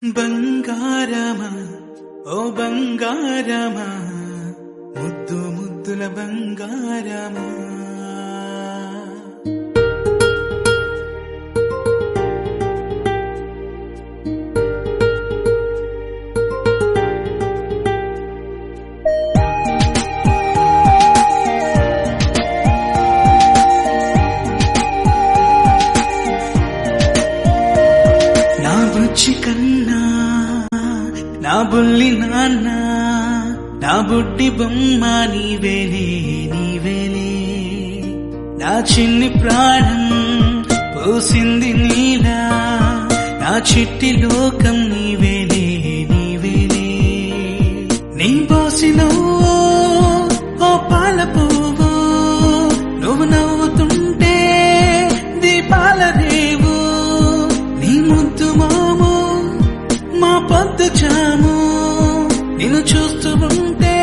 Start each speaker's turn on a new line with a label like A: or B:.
A: బంగారమా ఓ బంగారమా ముద్దు ముద్దుల బంగారమా నా బుచ్చి కన్నా నా బుల్లి నాన్న నా బుడ్డి బొమ్మ నీవేలే నీవేలే నా చిన్ని ప్రాణం పోసింది నీలా నా చిట్టి లోకం నీవేలే నీవేలే నీ పోసినవో ఓ పాల పువ్వు నువ్వు నవ్వుతుంటే దీపాల రేవు నీ ముద్దు మోము మా పొద్దు చాము నిన్ను చూస్తూ ఉంటే